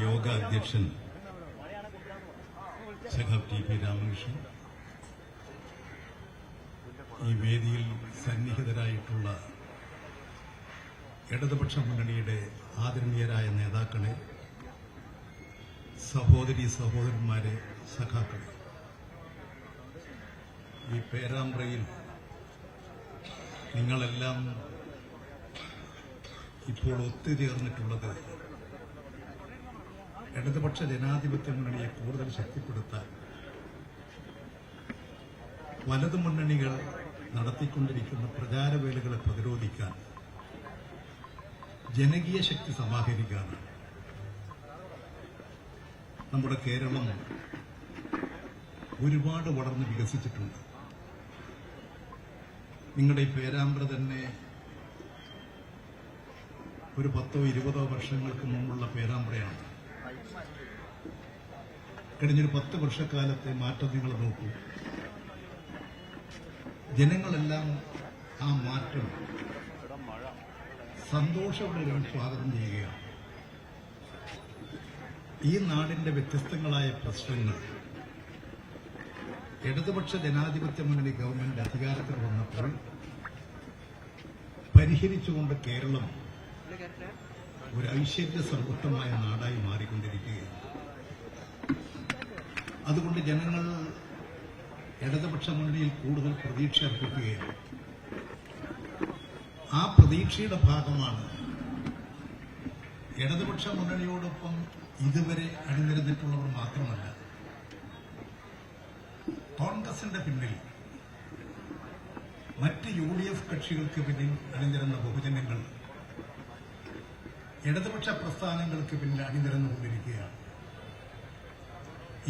യോഗ അധ്യക്ഷൻ സഖാവ് ടി.പി. രാമകൃഷ്ണൻ, ഈ വേദിയിൽ സന്നിഹിതരായിട്ടുള്ള ഇടതുപക്ഷ മുന്നണിയുടെ ആദരണീയരായ നേതാക്കളെ, സഹോദരി സഹോദരന്മാരെ, സഖാക്കളെ, ഈ പേരാമ്പ്രയിൽ നിങ്ങളെല്ലാം ഇപ്പോൾ ഒത്തുചേർന്നിട്ടുള്ളത് ഇടതുപക്ഷ ജനാധിപത്യ മുന്നണിയെ കൂടുതൽ ശക്തിപ്പെടുത്താൻ വലതു മുന്നണികൾ നടത്തിക്കൊണ്ടിരിക്കുന്ന പ്രചാരവേലകളെ പ്രതിരോധിക്കാൻ, ജനകീയ ശക്തി സമാഹരിക്കാനാണ്. നമ്മുടെ കേരളം ഒരുപാട് വളർന്ന് വികസിച്ചിട്ടുണ്ട്. നിങ്ങളുടെ ഈ പേരാമ്പ്ര തന്നെ ഒരു 10-20 വർഷങ്ങൾക്ക് മുമ്പുള്ള പേരാമ്പ്രയാണ്. കഴിഞ്ഞൊരു 10 വർഷക്കാലത്തെ മാറ്റം നിങ്ങൾ നോക്കൂ. ജനങ്ങളെല്ലാം ആ മാറ്റം സന്തോഷപൂർവ്വം സ്വാഗതം ചെയ്യുകയാണ്. ഈ നാടിന്റെ വ്യത്യസ്തങ്ങളായ പ്രശ്നങ്ങൾ ഇടതുപക്ഷ ജനാധിപത്യ മുന്നണി ഗവൺമെന്റ് അധികാരത്തിൽ വന്നപ്പോൾ പരിഹരിച്ചുകൊണ്ട് കേരളം ഒരു ഐശ്വര്യ സമൃദ്ധമായ നാടായി മാറിക്കൊണ്ടിരിക്കുകയാണ്. അതുകൊണ്ട് ജനങ്ങൾ ഇടതുപക്ഷ മുന്നണിയിൽ കൂടുതൽ പ്രതീക്ഷ അർപ്പിക്കുകയാണ്. ആ പ്രതീക്ഷയുടെ ഭാഗമാണ് ഇടതുപക്ഷ മുന്നണിയോടൊപ്പം ഇതുവരെ അണിനിരന്നിട്ടുള്ളവർ മാത്രമല്ല, കോൺഗ്രസിന്റെ പിന്നിൽ, മറ്റ് UDF കക്ഷികൾക്ക് പിന്നിൽ അണിനിരന്ന ബഹുജനങ്ങൾ ഇടതുപക്ഷ പ്രസ്ഥാനങ്ങൾക്ക് പിന്നിൽ അണിനിരന്നുകൊണ്ടിരിക്കുകയാണ്.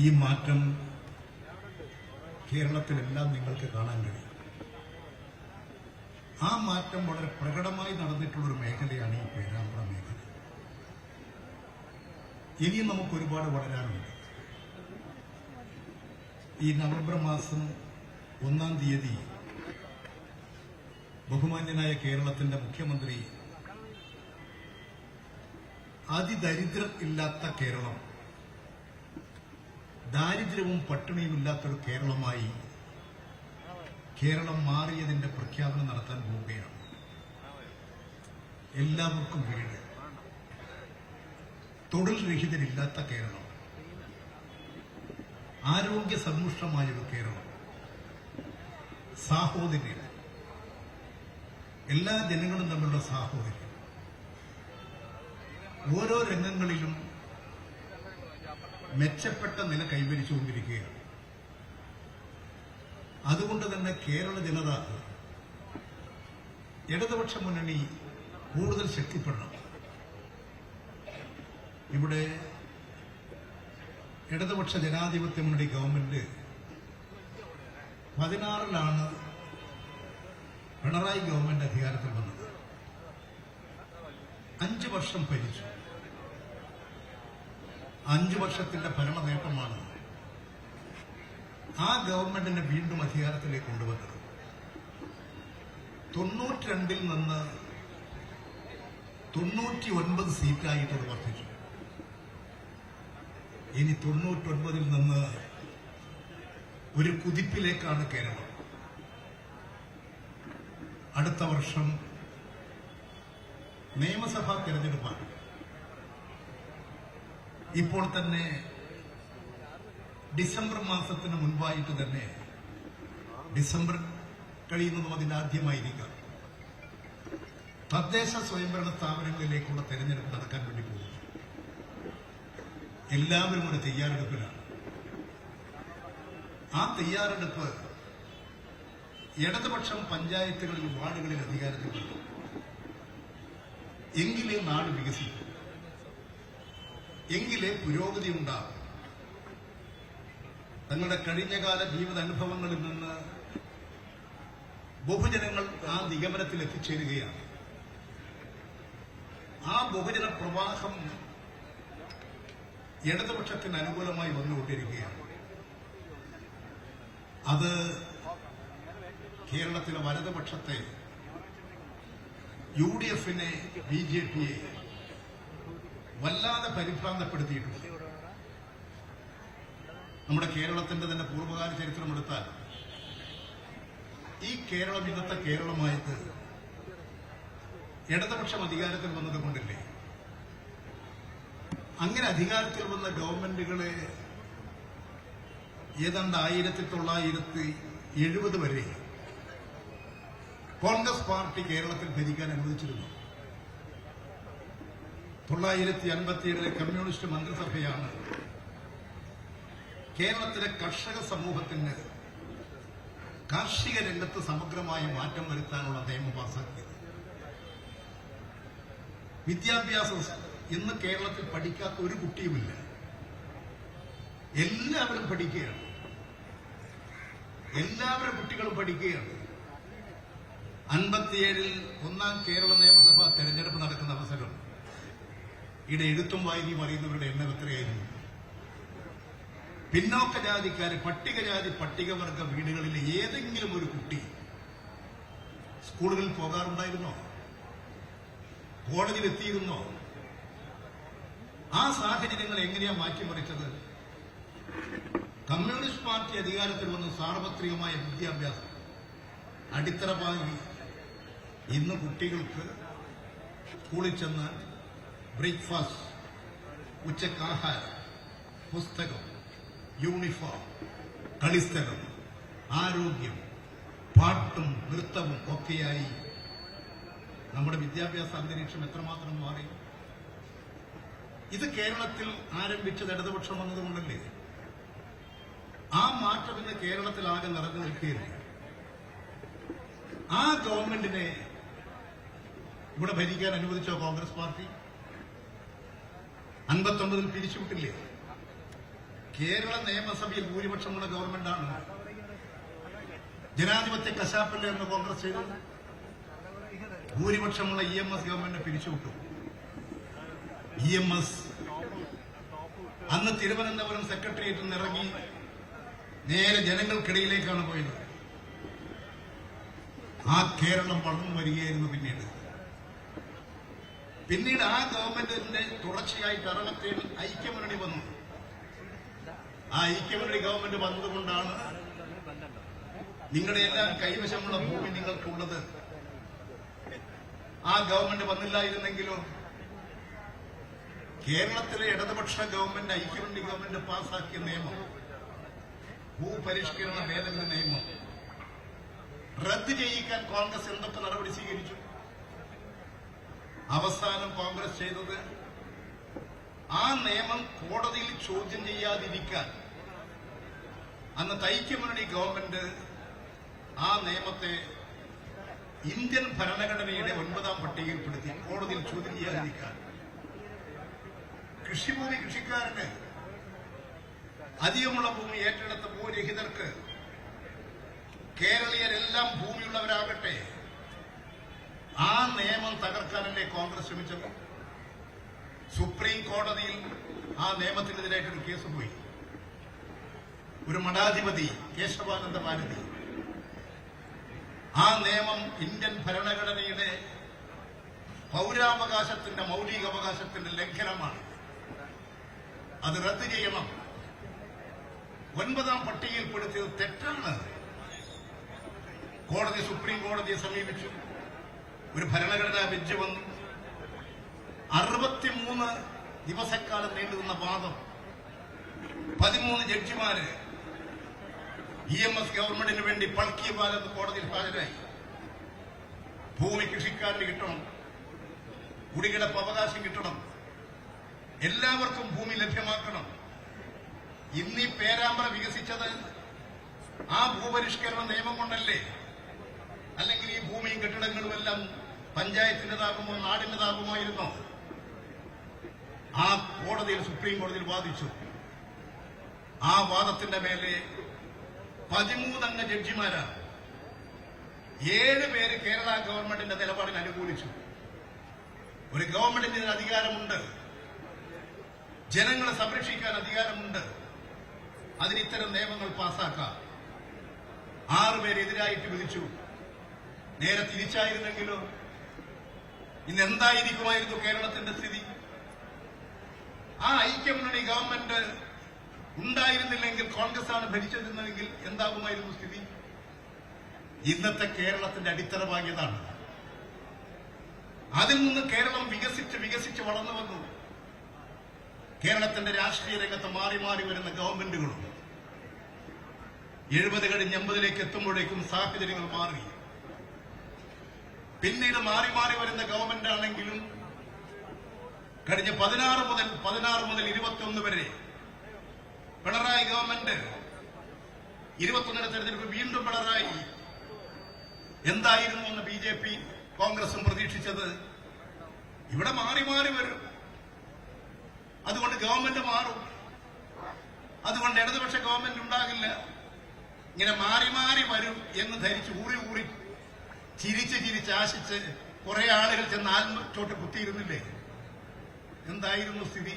ഈ മാറ്റം കേരളത്തിലെല്ലാം നിങ്ങൾക്ക് കാണാൻ കഴിയും. ആ മാറ്റം വളരെ പ്രകടമായി നടന്നിട്ടുള്ളൊരു മേഖലയാണ് ഈ പേരാമ്പ്ര മേഖല. ഇനിയും നമുക്ക് ഒരുപാട് വളരാനുണ്ട്. ഈ നവംബർ മാസം 1-ാം തീയതി ബഹുമാന്യനായ കേരളത്തിന്റെ മുഖ്യമന്ത്രി അതിദരിദ്രം ഇല്ലാത്ത കേരളം, ദാരിദ്ര്യവും പട്ടിണിയും ഇല്ലാത്തൊരു കേരളമായി കേരളം മാറിയതിന്റെ പ്രഖ്യാപനം നടത്താൻ പോവുകയാണ്. എല്ലാവർക്കും വീട്, തൊഴിൽ രഹിതരില്ലാത്ത കേരളം, ആരോഗ്യ സമ്പുഷ്ടമായൊരു കേരളം, സാഹോദര്യം, എല്ലാ ജനങ്ങളും തമ്മിലുള്ള സാഹോദര്യം, ഓരോ രംഗങ്ങളിലും മെച്ചപ്പെട്ട നില കൈവരിച്ചുകൊണ്ടിരിക്കുകയാണ്. അതുകൊണ്ട് തന്നെ കേരള ജനത ഇടതുപക്ഷ മുന്നണി കൂടുതൽ ശക്തിപ്പെടണം. ഇവിടെ ഇടതുപക്ഷ ജനാധിപത്യ മുന്നണി ഗവൺമെന്റ് 16-ലാണ് പിണറായി ഗവൺമെന്റ് അധികാരത്തിൽ വന്നത്. 5 വർഷം ഭരിച്ചു. 5 വർഷത്തിന്റെ ഭരണ നേട്ടമാണ് ആ ഗവൺമെന്റിനെ വീണ്ടും അധികാരത്തിലേക്ക് കൊണ്ടുവന്നത്. 92-ൽ നിന്ന് 99 സീറ്റായിട്ട് വർദ്ധിച്ചു. ഇനി 99-ൽ നിന്ന് ഒരു കുതിപ്പിലേക്കാണ് കേരളം. അടുത്ത വർഷം നിയമസഭാ തെരഞ്ഞെടുപ്പാണ്. ഇപ്പോൾ തന്നെ ഡിസംബർ മാസത്തിന് മുൻപായിട്ട് തന്നെ, ഡിസംബർ കഴിയുന്നതും അതിനാദ്യമായിരിക്കാം, തദ്ദേശ സ്വയംഭരണ സ്ഥാപനങ്ങളിലേക്കുള്ള തെരഞ്ഞെടുപ്പ് നടക്കാൻ വേണ്ടി പോകുന്നു. എല്ലാവരും ഒരു തയ്യാറെടുപ്പിലാണ്. ആ തയ്യാറെടുപ്പ് ഇടതുപക്ഷം പഞ്ചായത്തുകളിൽ, വാർഡുകളിൽ അധികാരത്തിൽ വരും. എങ്കിലേ നാട് വികസിക്കും, എങ്കിലേ പുരോഗതി ഉണ്ടാകും. തങ്ങളുടെ കഴിഞ്ഞകാല ജീവിതാനുഭവങ്ങളിൽ നിന്ന് ബഹുജനങ്ങൾ ആ നിഗമനത്തിൽ എത്തിച്ചേരുകയാണ്. ആ ബഹുജന പ്രവാഹം ഇടതുപക്ഷത്തിന് അനുകൂലമായി വന്നുകൊണ്ടിരിക്കുകയാണ്. അത് കേരളത്തിലെ വലതുപക്ഷത്തെ, UDF-നെ, BJP-യെ വല്ലാതെ പരിഭ്രാന്തപ്പെടുത്തിയിട്ടുണ്ട്. നമ്മുടെ കേരളത്തിന്റെ തന്നെ പൂർവ്വകാല ചരിത്രമെടുത്താൽ ഈ കേരളം ഇന്നത്തെ കേരളമായത് ഇടതുപക്ഷം അധികാരത്തിൽ വന്നത് കൊണ്ടില്ലേ? അങ്ങനെ അധികാരത്തിൽ വന്ന ഗവൺമെന്റുകളെ ഏതാണ്ട് 1970 വരെ കോൺഗ്രസ് പാർട്ടി കേരളത്തിൽ ഭരിക്കാൻ അനുവദിച്ചിരുന്നു. 1957 കമ്മ്യൂണിസ്റ്റ് മന്ത്രിസഭയാണ് കേരളത്തിലെ കർഷക സമൂഹത്തിന് കാർഷിക രംഗത്ത് സമഗ്രമായ മാറ്റം വരുത്താനുള്ള നിയമം പാസാക്കിയത്. വിദ്യാഭ്യാസം ഇന്ന് കേരളത്തിൽ പഠിക്കാത്ത ഒരു കുട്ടിയുമില്ല. എല്ലാവരും പഠിക്കുകയാണ്. എല്ലാവരും കുട്ടികളും പഠിക്കുകയാണ്. 57 ഒന്നാം കേരള നിയമസഭാ തെരഞ്ഞെടുപ്പ് നടക്കുന്ന അവസരം ഇവിടെ എഴുത്തും വായനയും അറിയുന്നവരുടെ എണ്ണം എത്രയായിരുന്നു? പിന്നോക്ക ജാതിക്കാര്, പട്ടികജാതി പട്ടികവർഗ വീടുകളിലെ ഏതെങ്കിലും ഒരു കുട്ടി സ്കൂളുകളിൽ പോകാറുണ്ടായിരുന്നോ? കോടതിയിലെത്തിയിരുന്നോ? ആ സാഹചര്യങ്ങൾ എങ്ങനെയാ മാറ്റിമറിച്ചത്? കമ്മ്യൂണിസ്റ്റ് പാർട്ടി അധികാരത്തിൽ വന്ന് സാർവത്രികമായ വിദ്യാഭ്യാസം അടിത്തറ പാകി. ഇന്ന് കുട്ടികൾക്ക് സ്കൂളിൽ ചെന്ന് ബ്രേക്ക്ഫാസ്റ്റ്, ഉച്ചക്കാഹാരം, പുസ്തകം, യൂണിഫോം, കളിസ്ഥലം, ആരോഗ്യം, പാട്ടും നൃത്തവും ഒക്കെയായി നമ്മുടെ വിദ്യാഭ്യാസ അന്തരീക്ഷം എത്രമാത്രം മാറി. ഇത് കേരളത്തിൽ ആരംഭിച്ചത് ഇടതുപക്ഷം വന്നതുകൊണ്ടല്ലേ? ആ മാറ്റം ഇന്ന് കേരളത്തിലാകെ നിറഞ്ഞു നിൽക്കുകയില്ല. ആ ഗവൺമെന്റിനെ ഇവിടെ ഭരിക്കാൻ അനുവദിച്ചോ കോൺഗ്രസ് പാർട്ടി? 59 പിരിച്ചുവിട്ടില്ലേ? കേരള നിയമസഭയിൽ ഭൂരിപക്ഷമുള്ള ഗവൺമെന്റാണ്. ജനാധിപത്യ കശാപ്പല്ലേ എന്ന് കോൺഗ്രസ് ചെയ്തത്? ഭൂരിപക്ഷമുള്ള EMS ഗവൺമെന്റിനെ പിരിച്ചുവിട്ടു. EMS അന്ന് തിരുവനന്തപുരം സെക്രട്ടേറിയറ്റിൽ നിന്ന് ഇറങ്ങി നേരെ ജനങ്ങൾക്കിടയിലേക്കാണ് പോയത്. ആ കേരളം വളർന്നു വരികയായിരുന്നു. പിന്നീട് ആ ഗവൺമെന്റിന്റെ തുടർച്ചയായിട്ട് 67 ഐക്യമുന്നണി വന്നു. ആ ഐക്യമുന്നണി ഗവൺമെന്റ് വന്നതുകൊണ്ടാണ് നിങ്ങളുടെ എല്ലാം കൈവശമുള്ള ഭൂമി നിങ്ങൾക്കുള്ളത്. ആ ഗവൺമെന്റ് വന്നില്ലായിരുന്നെങ്കിലോ കേരളത്തിലെ ഇടതുപക്ഷ ഗവൺമെന്റ്, ഐക്യമുന്നണി ഗവൺമെന്റ് പാസാക്കിയ നിയമം, ഭൂപരിഷ്കരണ ഭേദഗതി നിയമം റദ്ദ് ചെയ്യിക്കാൻ കോൺഗ്രസ് എന്തൊക്കെ നടപടി സ്വീകരിച്ചു? അവസാനം കോൺഗ്രസ് ചെയ്തത് ആ നിയമം കോടതിയിൽ ചോദ്യം ചെയ്യാതിരിക്കാൻ അന്നത്തെ ഐക്യമുന്നണി ഗവൺമെന്റ് ആ നിയമത്തെ ഇന്ത്യൻ ഭരണഘടനയുടെ 9ാം പട്ടികയിൽപ്പെടുത്തി കോടതിയിൽ ചോദ്യം ചെയ്യാതിരിക്കാൻ. കൃഷിഭൂമി കൃഷിക്കാരന്, അധികമുള്ള ഭൂമി ഏറ്റെടുത്ത ഭൂരഹിതർക്ക്, കേരളീയരെല്ലാം ഭൂമിയുള്ളവരാകട്ടെ, ആ നിയമം തകർക്കാനല്ലേ കോൺഗ്രസ് ശ്രമിച്ചത്? സുപ്രീം കോടതിയിൽ ആ നിയമത്തിനെതിരായിട്ടൊരു കേസ് പോയി. ഒരു മഠാധിപതി കേശവാനന്ദ ഭാരതി ആ നിയമം ഇന്ത്യൻ ഭരണഘടനയുടെ പൗരാവകാശത്തിന്റെ, മൌലികാവകാശത്തിന്റെ ലംഘനമാണ്, അത് റദ്ദ് ചെയ്യണം, 9ാം പട്ടികയിൽപ്പെടുത്തിയത് തെറ്റാണ്. കോടതി സുപ്രീം കോടതിയെ സമീപിച്ചു. ഒരു ഭരണഘടനാ ബെഞ്ച് വന്നു. 63 ദിവസക്കാലം നീണ്ടുനിന്ന വാദം. 13 ജഡ്ജിമാര് EMS ഗവൺമെന്റിന് വേണ്ടി പൾക്കിയ പാലെന്ന് കോടതിയിൽ ഹാജരായി. ഭൂമി കൃഷിക്കാരന് കിട്ടണം, കുടികിടപ്പ് അവകാശം കിട്ടണം, എല്ലാവർക്കും ഭൂമി ലഭ്യമാക്കണം. ഇന്നീ പേരാമ്പ്ര വികസിച്ചത് ആ ഭൂപരിഷ്കരണ നിയമം കൊണ്ടല്ലേ? അല്ലെങ്കിൽ ഈ ഭൂമിയും കെട്ടിടങ്ങളുമെല്ലാം പഞ്ചായത്തിന്റേതാകുമോ നാടിന്റേതാകുമായിരുന്നോ? ആ കോടതിയിൽ, സുപ്രീം കോടതിയിൽ വാദിച്ചു. ആ വാദത്തിന്റെ മേലെ 13 അംഗ ജഡ്ജിമാരാണ്. 7 പേര് കേരള ഗവൺമെന്റിന്റെ നിലപാടിന് അനുകൂലിച്ചു. ഒരു ഗവൺമെന്റിന് ഇതിന് അധികാരമുണ്ട്, ജനങ്ങളെ സംരക്ഷിക്കാൻ അധികാരമുണ്ട്, അതിന് ഇത്തരം നിയമങ്ങൾ പാസാക്കാം. 6 പേര് എതിരായിട്ട് വിധിച്ചു. നേരെ തിരിച്ചായിരുന്നെങ്കിലോ ഇന്ന് എന്തായിരിക്കുമായിരുന്നു കേരളത്തിന്റെ സ്ഥിതി? ആ ഐക്യമുന്നണി ഗവൺമെന്റ് ഉണ്ടായിരുന്നില്ലെങ്കിൽ, കോൺഗ്രസ് ആണ് ഭരിച്ചിരുന്നതെങ്കിൽ എന്താകുമായിരുന്നു സ്ഥിതി? ഇന്നത്തെ കേരളത്തിന്റെ അടിത്തറ പാകിയതാണ്. അതിൽ നിന്ന് കേരളം വികസിച്ച് വളർന്നു വന്നു. കേരളത്തിന്റെ രാഷ്ട്രീയ രംഗത്ത് മാറി മാറി വരുന്ന ഗവൺമെന്റുകളും 70 കഴിഞ്ഞ് 80-ലേക്ക് എത്തുമ്പോഴേക്കും സാഹചര്യങ്ങൾ മാറി. പിന്നീട് മാറി മാറി വരുന്ന ഗവൺമെന്റ് ആണെങ്കിലും കഴിഞ്ഞ 16 മുതൽ 21 വരെ പിണറായി ഗവൺമെന്റ് 21 തെരഞ്ഞെടുപ്പ് വീണ്ടും പിണറായി എന്തായിരുന്നു എന്ന് BJP കോൺഗ്രസും പ്രതീക്ഷിച്ചത്. ഇവിടെ മാറി മാറി വരും, അതുകൊണ്ട് ഗവൺമെന്റ് മാറും, അതുകൊണ്ട് ഇടതുപക്ഷ ഗവൺമെന്റ് ഉണ്ടാകില്ല. ഇങ്ങനെ മാറി മാറി വരും എന്ന് ധരിച്ച് ഊറി ചിരിച്ച് ആശിച്ച് കുറെ ആളുകൾ ചെന്ന് ആത്മച്ചോട്ട് കുത്തിയിരുന്നില്ലേ? എന്തായിരുന്നു സ്ഥിതി?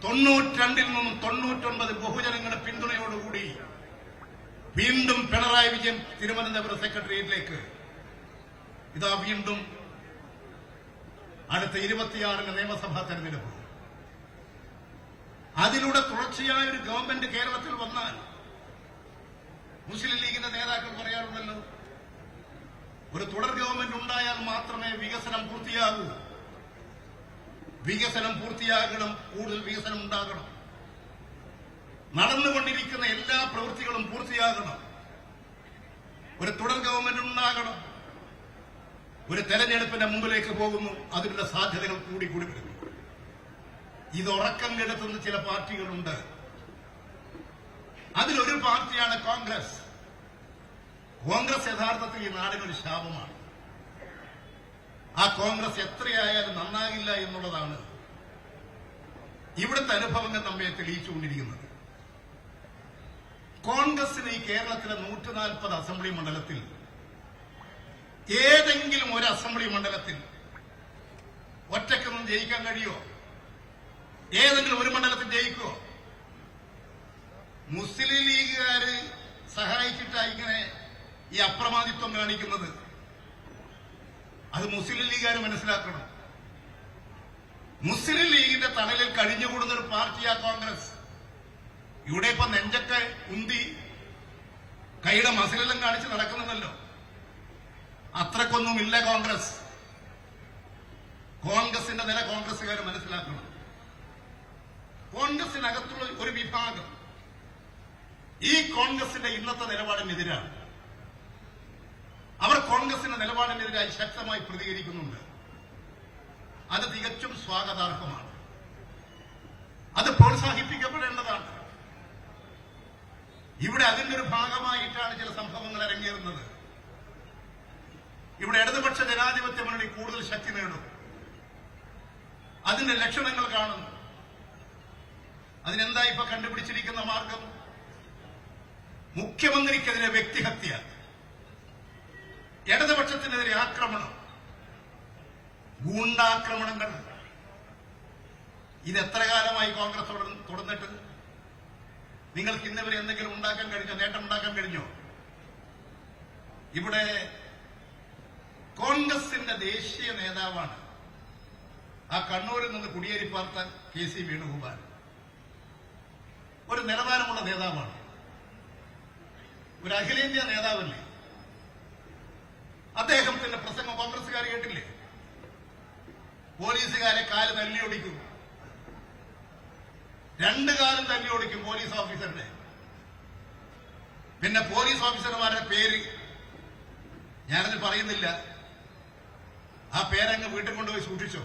92-ൽ നിന്നും 99 ബഹുജനങ്ങളുടെ പിന്തുണയോടുകൂടി വീണ്ടും പിണറായി വിജയൻ തിരുവനന്തപുരം സെക്രട്ടേറിയറ്റിലേക്ക്. ഇതാ വീണ്ടും അടുത്ത 26-ന് നിയമസഭാ തെരഞ്ഞെടുപ്പ്. അതിലൂടെ തുടർച്ചയായ ഒരു ഗവൺമെന്റ് കേരളത്തിൽ വന്നാൽ മുസ്ലിം ലീഗിന്റെ നേതാക്കൾ പറയാറുണ്ടല്ലോ, ഒരു തുടർ ഗവൺമെന്റ് ഉണ്ടായാൽ മാത്രമേ വികസനം പൂർത്തിയാകൂ. വികസനം പൂർത്തിയാകണം, കൂടുതൽ വികസനം ഉണ്ടാകണം, നടന്നുകൊണ്ടിരിക്കുന്ന എല്ലാ പ്രവൃത്തികളും പൂർത്തിയാകണം, ഒരു തുടർ ഗവൺമെന്റ് ഉണ്ടാകണം. ഒരു തെരഞ്ഞെടുപ്പിന്റെ മുമ്പിലേക്ക് പോകുന്നു, അതിനുള്ള സാധ്യതകൾ കൂടി വരുന്നു. ഇത് ഉറക്കം കെടുത്തുന്ന ചില പാർട്ടികളുണ്ട്. അതിലൊരു പാർട്ടിയാണ് കോൺഗ്രസ്. കോൺഗ്രസ് യഥാർത്ഥത്തിൽ ഈ നാടിനൊരു ശാപമാണ്. ആ കോൺഗ്രസ് എത്രയായാലും നന്നാകില്ല എന്നുള്ളതാണ് ഇവിടുത്തെ അനുഭവങ്ങൾ നമ്മെ തെളിയിച്ചുകൊണ്ടിരിക്കുന്നത്. കോൺഗ്രസിന് ഈ കേരളത്തിലെ 140 അസംബ്ലി മണ്ഡലത്തിൽ ഏതെങ്കിലും ഒരു അസംബ്ലി മണ്ഡലത്തിൽ ഒറ്റക്കൊന്നും ജയിക്കാൻ കഴിയുമോ? ഏതെങ്കിലും ഒരു മണ്ഡലത്തിൽ ജയിക്കുമോ? മുസ്ലിം ലീഗുകാര് സഹായിച്ചിട്ടാ ഇങ്ങനെ ഈ അപ്രമാദിത്വം കാണിക്കുന്നത്. അത് മുസ്ലിം ലീഗുകാർ മനസ്സിലാക്കണം. മുസ്ലിം ലീഗിന്റെ തണലിൽ കഴിഞ്ഞുകൂടുന്ന ഒരു പാർട്ടിയാ കോൺഗ്രസ്. ഇവിടെ ഇപ്പൊ നെഞ്ചൊക്കെ ഉന്തി കൈയുടെ മസിലെല്ലാം കാണിച്ച് നടക്കുന്നുണ്ടല്ലോ. അത്രക്കൊന്നുമില്ല കോൺഗ്രസ്. കോൺഗ്രസിന്റെ നില കോൺഗ്രസുകാർ മനസ്സിലാക്കണം. കോൺഗ്രസിനകത്തുള്ള ഒരു വിഭാഗം ഈ കോൺഗ്രസിന്റെ ഇന്നത്തെ നിലപാടിനെതിരാണ്. അവർ കോൺഗ്രസിന്റെ നിലപാടിനെതിരായി ശക്തമായി പ്രതികരിക്കുന്നുണ്ട്. അത് തികച്ചും സ്വാഗതാർഹമാണ്. അത് പ്രോത്സാഹിപ്പിക്കപ്പെടേണ്ടതാണ്. ഇവിടെ അതിന്റെ ഒരു ഭാഗമായിട്ടാണ് ചില സംഭവങ്ങൾ അരങ്ങേറുന്നത്. ഇവിടെ ഇടതുപക്ഷ ജനാധിപത്യ മുന്നണി കൂടുതൽ ശക്തി നേടും. അതിന്റെ ലക്ഷണങ്ങൾ കാണുന്നു. അതിനെന്താ ഇപ്പൊ കണ്ടുപിടിച്ചിരിക്കുന്ന മാർഗം? മുഖ്യമന്ത്രിക്കെതിരെ വ്യക്തിഹത്യ, ഇടതുപക്ഷത്തിനെതിരെ ആക്രമണം, ഗൂണ്ടാക്രമണങ്ങൾ. ഇത് എത്ര കാലമായി കോൺഗ്രസ് തുടർന്നിട്ട്? നിങ്ങൾക്ക് ഇന്നവരെ എന്തെങ്കിലും ഉണ്ടാക്കാൻ കഴിഞ്ഞോ? നേട്ടം ഉണ്ടാക്കാൻ കഴിഞ്ഞോ? ഇവിടെ കോൺഗ്രസിന്റെ ദേശീയ നേതാവാണ് ആ കണ്ണൂരിൽ നിന്ന് കുടിയേറി പാർത്ത KC വേണുഗോപാൽ. ഒരു നിലവാരമുള്ള നേതാവാണ്, ഒരു അഖിലേന്ത്യാ നേതാവല്ലേ. അദ്ദേഹത്തിന്റെ പ്രസംഗം കോൺഗ്രസുകാർ കേട്ടില്ലേ? പോലീസുകാരെ കാല് തല്ലിയൊടിക്കും, 2 കാലും തല്ലിയൊടിക്കും പോലീസ് ഓഫീസറുടെ. പിന്നെ പോലീസ് ഓഫീസർമാരുടെ പേര് ഞാനത് പറയുന്നില്ല. ആ പേരങ്ങ് വീട്ടിൽ കൊണ്ടുപോയി സൂക്ഷിച്ചോ.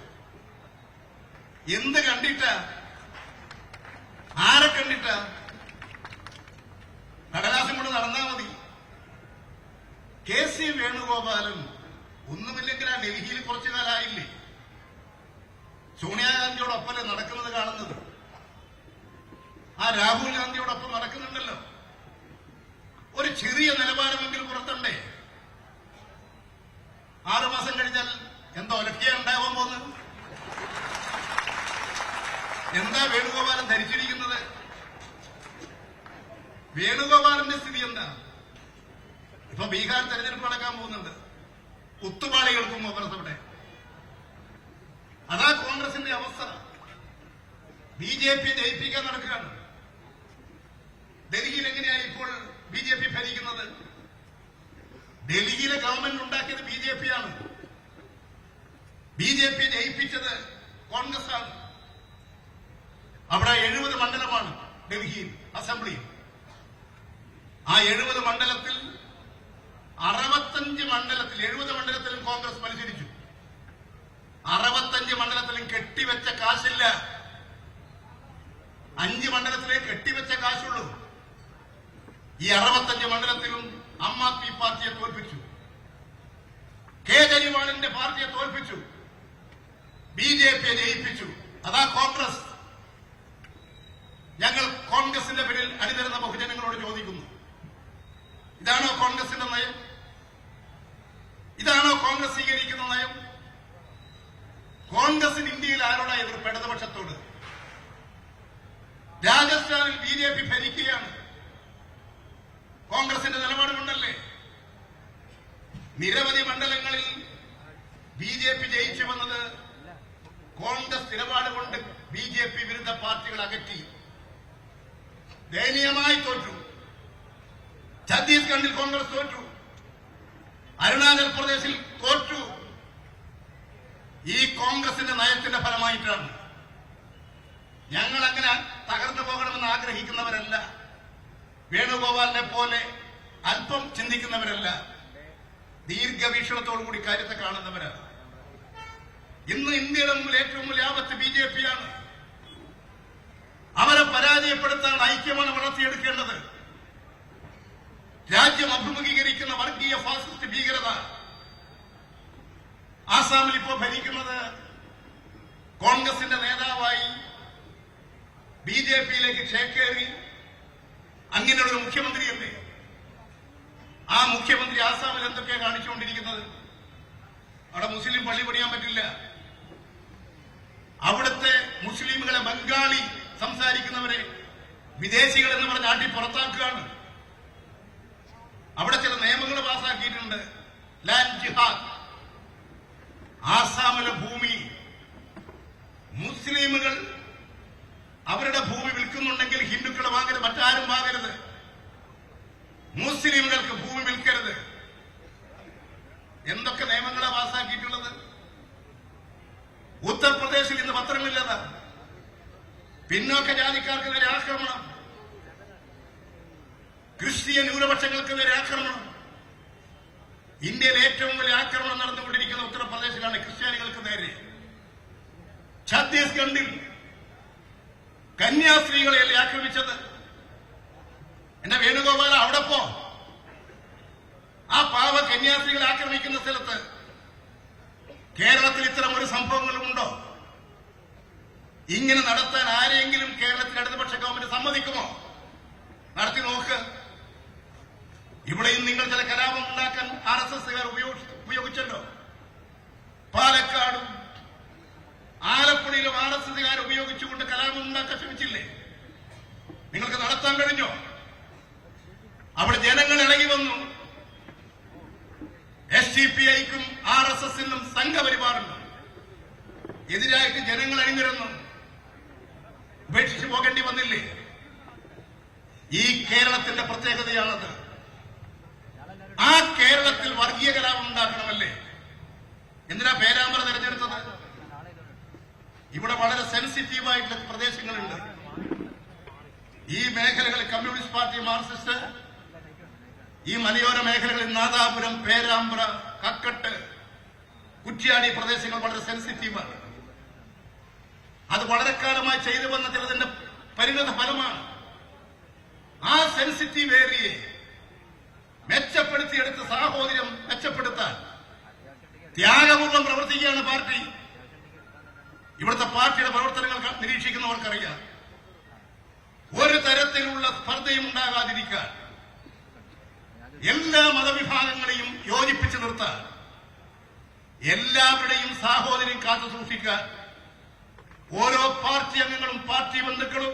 എന്ത് കണ്ടിട്ടാ? ആരെ കണ്ടിട്ടാ? കടലാസം കൊണ്ട് നടന്നാ മതി. KC വേണുഗോപാലൻ ഒന്നുമില്ലെങ്കിൽ ആ ഡൽഹിയിൽ കുറച്ചു കാലമായില്ലേ, സോണിയാഗാന്ധിയോടൊപ്പല്ലേ നടക്കുന്നത് കാണുന്നത്. ആ രാഹുൽ ഗാന്ധിയോടൊപ്പം നടക്കുന്നുണ്ടല്ലോ. ഒരു ചെറിയ നിലവാരമെങ്കിലും പുറത്തണ്ടേ? 6 മാസം കഴിഞ്ഞാൽ എന്താ ഒലക്കിയ ഉണ്ടാവാൻ പോകുന്നത്? എന്താ വേണുഗോപാലൻ ധരിച്ചിരിക്കുന്നത്? വേണുഗോപാലന്റെ സ്ഥിതി എന്താ? ഇപ്പൊ ബീഹാർ തെരഞ്ഞെടുപ്പ് നടക്കാൻ പോകുന്നുണ്ട്. കുത്തുപാളികൾക്കും കോൺഗ്രസ് അവിടെ. അതാ കോൺഗ്രസിന്റെ അവസ്ഥ. BJP ജയിപ്പിക്കാൻ നടക്കുകയാണ്. ഡൽഹിയിൽ എങ്ങനെയാണ് ഇപ്പോൾ BJP ഭരിക്കുന്നത്? ഡൽഹിയിലെ ഗവൺമെന്റ് ഉണ്ടാക്കിയത് BJP ആണ്. BJP ജയിപ്പിച്ചത് കോൺഗ്രസ് ആണ്. അവിടെ 70 മണ്ഡലമാണ് ഡൽഹിയിൽ അസംബ്ലിയിൽ. ആ 70 മണ്ഡലത്തിൽ 65 മണ്ഡലത്തിൽ 70 മണ്ഡലത്തിലും കോൺഗ്രസ് മത്സരിച്ചു. 65 മണ്ഡലത്തിലും കെട്ടിവെച്ച കാശില്ല. 5 മണ്ഡലത്തിലേ കെട്ടിവെച്ച കാശുള്ളൂ. ഈ 65 മണ്ഡലത്തിലും ആം ആദ്മി പാർട്ടിയെ തോൽപ്പിച്ചു, കേജ്രിവാളിന്റെ പാർട്ടിയെ തോൽപ്പിച്ചു, BJPയെ ജയിപ്പിച്ചു. അതാ കോൺഗ്രസ്. ഞങ്ങൾ കോൺഗ്രസിന്റെ പേരിൽ അണിനിരുന്ന ബഹുജനങ്ങളോട് ചോദിക്കുന്നു, ഇതാണോ കോൺഗ്രസിന്റെ നയം? ഇതാണോ കോൺഗ്രസ് സ്വീകരിക്കുന്ന നയം? കോൺഗ്രസിന് ഇന്ത്യയിൽ ആരോടാ എതിർപ്പ്? ഇടതുപക്ഷത്തോട്. രാജസ്ഥാനിൽ BJP ഭരിക്കുകയാണ്. കോൺഗ്രസിന്റെ നിലപാട് കൊണ്ടല്ലേ? നിരവധി മണ്ഡലങ്ങളിൽ BJP ജയിച്ചു വന്നത് കോൺഗ്രസ് നിലപാട് കൊണ്ട് BJP വിരുദ്ധ പാർട്ടികൾ അകറ്റി. ദയനീയമായി തോറ്റു. ഛത്തീസ്ഗഡിൽ കോൺഗ്രസ് തോറ്റു. അരുണാചൽ പ്രദേശിൽ തോറ്റു. ഈ കോൺഗ്രസിന്റെ നയത്തിന്റെ ഫലമായിട്ടാണ്. ഞങ്ങൾ അങ്ങനെ തകർന്നു പോകണമെന്ന് ആഗ്രഹിക്കുന്നവരല്ല. വേണുഗോപാലിനെ പോലെ അല്പം ചിന്തിക്കുന്നവരല്ല. ദീർഘവീക്ഷണത്തോടുകൂടി കാര്യത്തെ കാണുന്നവരാണ്. ഇന്ന് ഇന്ത്യയുടെ മുമ്പിൽ ഏറ്റവും വലിയ ആപത്ത് BJPയാണ്. അവരെ പരാജയപ്പെടുത്താൻ ഐക്യമാണ് വളർത്തിയെടുക്കേണ്ടത്. രാജ്യം അഭിമുഖീകരിക്കുന്ന വർഗീയ ഫാസിസ്റ്റ് ഭീകരത. ആസാമിൽ ഇപ്പോൾ ഭരിക്കുന്നത് കോൺഗ്രസിന്റെ നേതാവായി BJPയിലേക്ക് ചേക്കേറി അങ്ങനെയുള്ള ഒരു മുഖ്യമന്ത്രിയല്ലേ? ആ മുഖ്യമന്ത്രി ആസാമിൽ എന്തൊക്കെയാണ് കാണിച്ചുകൊണ്ടിരിക്കുന്നത്? അവിടെ മുസ്ലിം പള്ളി പണിയാൻ പറ്റില്ല. അവിടുത്തെ മുസ്ലിമുകളെ ബംഗാളി സംസാരിക്കുന്നവരെ വിദേശികൾ എന്ന് പറഞ്ഞ് നാട്ടിൽ പുറത്താക്കുകയാണ്. അവിടെ ചില നിയമങ്ങൾ പാസാക്കിയിട്ടുണ്ട്. ലാൻഡ് ജിഹാദ്. ആസാമിലെ ഭൂമി മുസ്ലിമുകൾ അവരുടെ ഭൂമി വിൽക്കുന്നുണ്ടെങ്കിൽ ഹിന്ദുക്കൾ വാങ്ങരുത്, മറ്റാരും വാങ്ങരുത്. മുസ്ലിമുകൾക്ക് ഭൂമി വിൽക്കരുത്. എന്തൊക്കെ നിയമങ്ങളാണ് പാസാക്കിയിട്ടുള്ളത്? ഉത്തർപ്രദേശിൽ ഇന്ന് പത്രമില്ലതാ. പിന്നോക്ക ജാതിക്കാർക്ക് നേരെ ആക്രമണം, ക്രിസ്ത്യൻ ന്യൂനപക്ഷങ്ങൾക്ക് നേരെ ആക്രമണം. ഇന്ത്യയിൽ ഏറ്റവും വലിയ ആക്രമണം നടന്നുകൊണ്ടിരിക്കുന്ന ഉത്തർപ്രദേശിലാണ് ക്രിസ്ത്യാനികൾക്ക് നേരെ. ഛത്തീസ്ഗഡിൽ കന്യാസ്ത്രീകളെയല്ലേ ആക്രമിച്ചത്? എന്റെ വേണുഗോപാല, അവിടെ പോ. ആ പാവ കന്യാസ്ത്രീകളെ ആക്രമിക്കുന്ന സ്ഥലത്ത് കേരളത്തിൽ ഇത്തരം ഒരു സംഭവങ്ങളുമുണ്ടോ? ഇങ്ങനെ നടത്താൻ ആരെങ്കിലും കേരളത്തിൽ ഇടതുപക്ഷ ഗവൺമെന്റ് സമ്മതിക്കുമോ? നടത്തി നോക്ക്. ഇവിടെയും നിങ്ങൾ ചില കലാപം ഉണ്ടാക്കാൻ RSSകാർ ഉപയോഗിച്ചല്ലോ. പാലക്കാടും ആലപ്പുഴയിലും RSSകാർ ഉപയോഗിച്ചുകൊണ്ട് കലാപം ഉണ്ടാക്കാൻ ശ്രമിച്ചില്ലേ? നിങ്ങൾക്ക് നടത്താൻ കഴിഞ്ഞോ? അവിടെ ജനങ്ങൾ ഇളകി വന്നു. SDPIക്കും RSSനും സംഘപരിവാറുണ്ട്. എതിരായിട്ട് ജനങ്ങൾ അണിനിരന്നു. ഉപേക്ഷിച്ചു പോകേണ്ടി വന്നില്ലേ? ഈ കേരളത്തിന്റെ പ്രത്യേകതയാണത്. ആ കേരളത്തിൽ വർഗീയ കലാപം ഉണ്ടാക്കണമല്ലേ? എന്തിനാ പേരാമ്പ്ര തെരഞ്ഞെടുത്തത്? ഇവിടെ വളരെ സെൻസിറ്റീവായിട്ടുള്ള പ്രദേശങ്ങളുണ്ട്. ഈ മേഖലകളിൽ കമ്മ്യൂണിസ്റ്റ് പാർട്ടി, മാർക്സിസ്റ്റ്, ഈ മലയോര മേഖലകളിൽ നാദാപുരം, പേരാമ്പ്ര, കക്കട്ട്, കുറ്റ്യാടി പ്രദേശങ്ങൾ വളരെ സെൻസിറ്റീവാണ്. അത് വളരെ കാലമായി ചെയ്തു വന്ന ചിലതിന്റെ പരിണത ഫലമാണ്. ആ സെൻസിറ്റീവ് ഏരിയയെ മെച്ചപ്പെടുത്തിയെടുത്ത് സാഹോദര്യം മെച്ചപ്പെടുത്താൻ ത്യാഗപൂർവ്വം പ്രവർത്തിക്കുകയാണ് പാർട്ടി. ഇവിടുത്തെ പാർട്ടിയുടെ പ്രവർത്തനങ്ങൾ നിരീക്ഷിക്കുന്നവർക്കറിയാം. ഒരു തരത്തിലുള്ള സ്പർദ്ധയും ഉണ്ടാകാതിരിക്കാൻ, എല്ലാ മതവിഭാഗങ്ങളെയും യോജിപ്പിച്ചു നിർത്താൻ, എല്ലാവരുടെയും സാഹോദര്യം കാത്തു സൂക്ഷിക്കാൻ ഓരോ പാർട്ടി അംഗങ്ങളും പാർട്ടി ബന്ധുക്കളും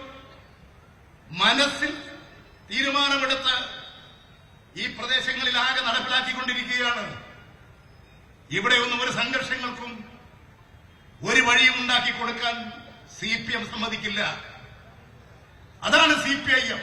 മനസ്സിൽ തീരുമാനമെടുത്ത് ഈ പ്രദേശങ്ങളിൽ ആകെ നടപ്പിലാക്കിക്കൊണ്ടിരിക്കുകയാണ്. ഇവിടെയൊന്നും ഒരു സംഘർഷങ്ങൾക്കും ഒരു വഴിയും ഉണ്ടാക്കി കൊടുക്കാൻ CPI CPM സമ്മതിക്കില്ല. അതാണ് CPIM.